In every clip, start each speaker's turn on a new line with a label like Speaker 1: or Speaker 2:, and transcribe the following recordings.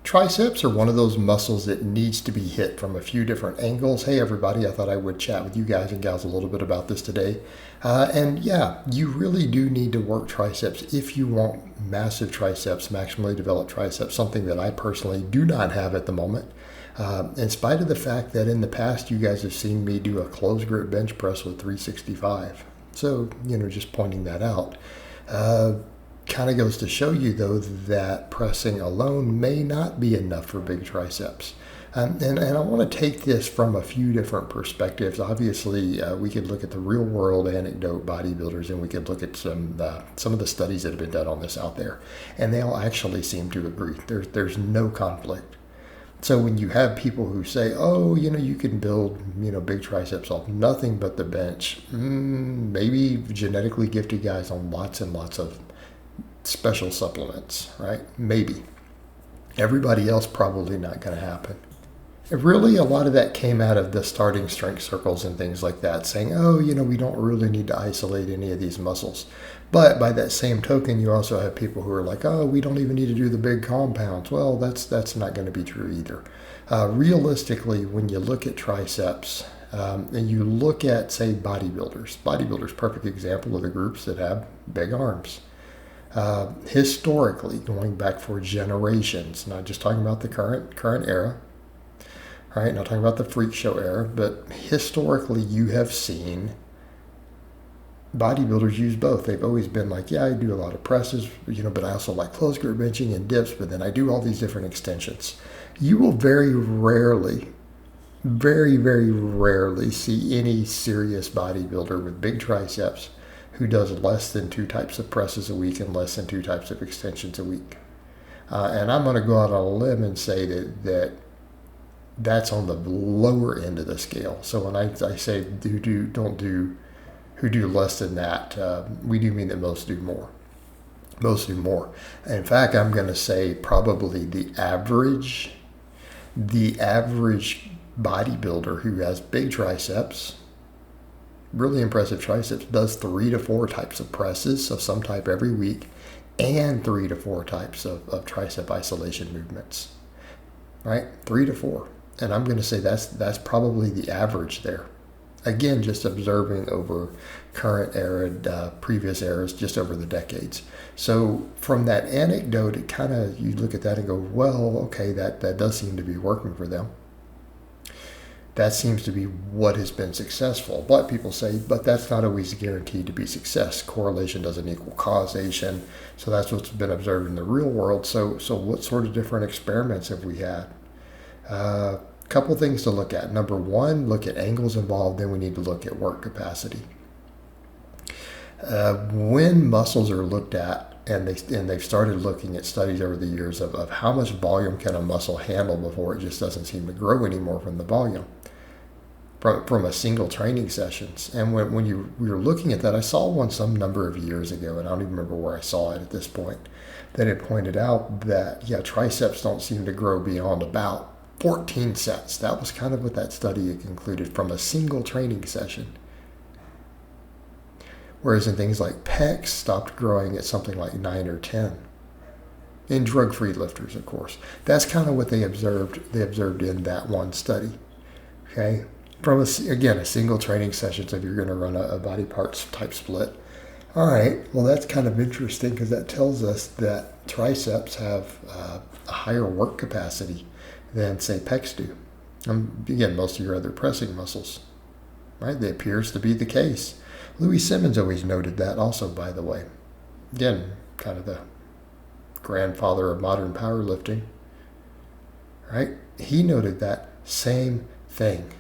Speaker 1: Triceps are one of those muscles that needs to be hit from a few different angles. Hey everybody, I thought I would chat with you guys and gals a little bit about this today. And yeah, you really do need to work triceps if you want massive triceps, maximally developed triceps, something that I personally do not have at the moment. In spite of the fact that in the past you guys have seen me do a closed grip bench press with 365. So, just pointing that out. Kind of goes to show you, though, that pressing alone may not be enough for big triceps. And I want to take this from a few different perspectives. Obviously, we could look at the real world anecdote bodybuilders, and we could look at some of the studies that have been done on this out there. And they all actually seem to agree. There's no conflict. So when you have people who say, oh, you can build, big triceps off nothing but the bench, maybe genetically gifted guys on lots and lots of special supplements, right? Maybe. Everybody else probably not going to happen. And really, a lot of that came out of the starting strength circles and things like that, saying, oh, we don't really need to isolate any of these muscles. But by that same token, you also have people who are like, oh, we don't even need to do the big compounds. Well, that's not going to be true either. Realistically, when you look at triceps, and you look at, say, bodybuilders, perfect example of the groups that have big arms. Historically, going back for generations, not just talking about the current era, right? Not talking about the freak show era, but historically, you have seen bodybuilders use both. They've always been like, yeah, I do a lot of presses, but I also like closed grip benching and dips, but then I do all these different extensions. You will very rarely, very, very rarely see any serious bodybuilder with big triceps who does less than 2 types of presses a week and less than 2 types of extensions a week. And I'm going to go out on a limb and say that's on the lower end of the scale. So when I say who do less than that, we do mean that most do more. Most do more. In fact, I'm going to say probably the average bodybuilder who has big triceps, really impressive triceps, does 3 to 4 types of presses of some type every week and 3 to 4 types of tricep isolation movements, right? 3 to 4. And I'm going to say that's probably the average there. Again, just observing over current era, previous eras, just over the decades. So from that anecdote, it kind of, you look at that and go, well, okay, that does seem to be working for them. That seems to be what has been successful. But people say, but that's not always guaranteed to be success. Correlation doesn't equal causation. So that's what's been observed in the real world. So what sort of different experiments have we had? Couple things to look at. Number one, look at angles involved. Then we need to look at work capacity. When muscles are looked at, and they've started looking at studies over the years of how much volume can a muscle handle before it just doesn't seem to grow anymore from the volume, from a single training sessions. And when we were looking at that, I saw one some number of years ago, and I don't even remember where I saw it at this point, that it pointed out that, triceps don't seem to grow beyond about 14 sets. That was kind of what that study had concluded from a single training session. Whereas in things like pecs stopped growing at something like 9 or 10. In drug-free lifters, of course. That's kind of what they observed. They observed in that one study. Okay? From, a single training session, so if you're going to run a body parts type split. All right, well, that's kind of interesting because that tells us that triceps have a higher work capacity than, say, pecs do. Again, most of your other pressing muscles, right? That appears to be the case. Louis Simmons always noted that also, by the way. Again, kind of the grandfather of modern powerlifting, right? He noted that same thing.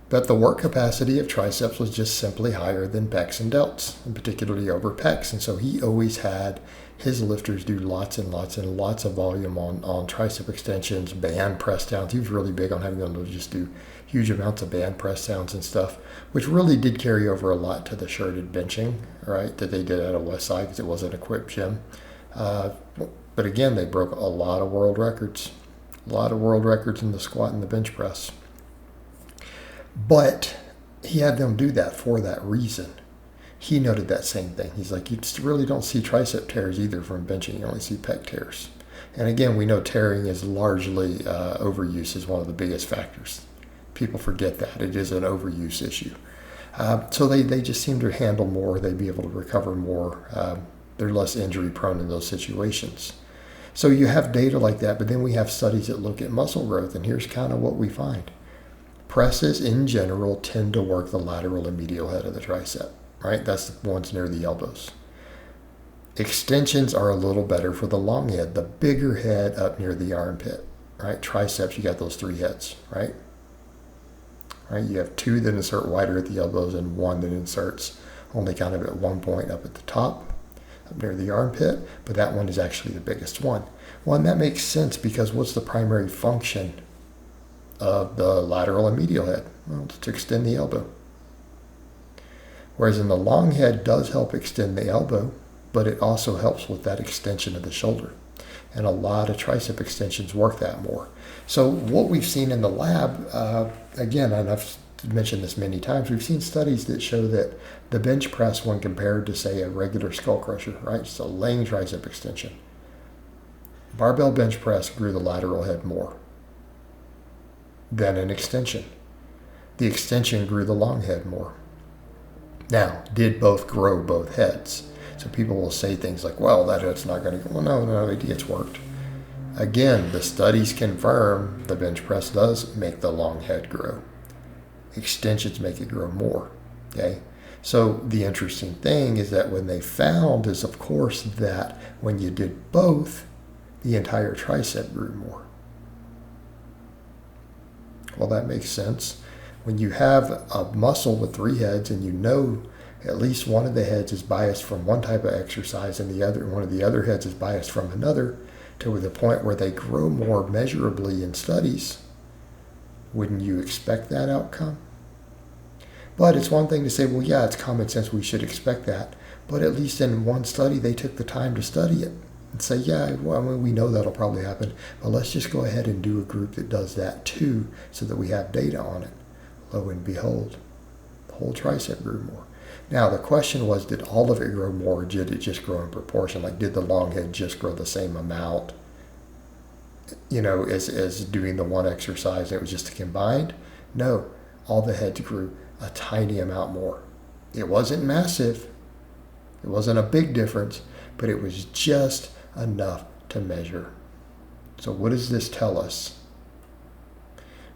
Speaker 1: That the work capacity of triceps was just simply higher than pecs and delts, and particularly over pecs. And so he always had his lifters do lots and lots and lots of volume on tricep extensions, band press downs. He was really big on having them to just do huge amounts of band press downs and stuff, which really did carry over a lot to the shirted benching, right, that they did at a Westside because it wasn't an equipped gym. But again, they broke a lot of world records. A lot of world records in the squat and the bench press. But he had them do that for that reason. He noted that same thing. He's like, you really don't see tricep tears either from benching. You only see pec tears. And again, we know tearing is largely overuse is one of the biggest factors. People forget that. It is an overuse issue. So they just seem to handle more. They be able to recover more. They're less injury prone in those situations. So you have data like that, but then we have studies that look at muscle growth, and here's kind of what we find. Presses in general tend to work the lateral and medial head of the tricep, right? That's the ones near the elbows. Extensions are a little better for the long head, the bigger head up near the armpit, right? Triceps, you got those 3 heads, right? Right? You have 2 that insert wider at the elbows and 1 that inserts only kind of at one point up at the top, up near the armpit, but that one is actually the biggest one. Well, and that makes sense because what's the primary function of the lateral and medial head? Well, it's to extend the elbow. Whereas in the long head does help extend the elbow, but it also helps with that extension of the shoulder. And a lot of tricep extensions work that more. So what we've seen in the lab, again, and I've mentioned this many times, we've seen studies that show that the bench press when compared to, say, a regular skull crusher, right, so laying tricep extension, barbell bench press grew the lateral head more than an extension. The extension grew the long head more. Now, did both grow both heads? So people will say things like, well, that head's not going to go. Well, no, it's worked. Again, the studies confirm the bench press does make the long head grow. Extensions make it grow more, okay? So the interesting thing is that when they found is, of course, that when you did both, the entire tricep grew more. Well, that makes sense. When you have a muscle with 3 heads and you know at least one of the heads is biased from one type of exercise and one of the other heads is biased from another, to the point where they grow more measurably in studies, wouldn't you expect that outcome? But it's one thing to say, well, yeah, it's common sense, we should expect that. But at least in one study, they took the time to study it and say, yeah, well, I mean, we know that'll probably happen, but let's just go ahead and do a group that does that too, so that we have data on it. Lo and behold, the whole tricep grew more. Now, the question was, did all of it grow more, or did it just grow in proportion? Like, did the long head just grow the same amount, as doing the one exercise? It was just combined? No, all the heads grew a tiny amount more. It wasn't massive. It wasn't a big difference, but it was just enough to measure. So what does this tell us?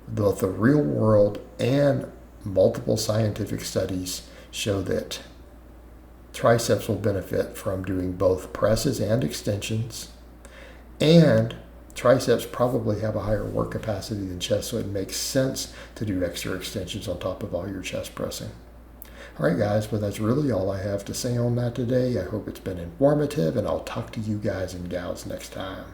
Speaker 1: Both the real world and multiple scientific studies show that triceps will benefit from doing both presses and extensions, and triceps probably have a higher work capacity than chest, so it makes sense to do extra extensions on top of all your chest pressing. All right, guys, but that's really all I have to say on that today. I hope it's been informative, and I'll talk to you guys and gals next time.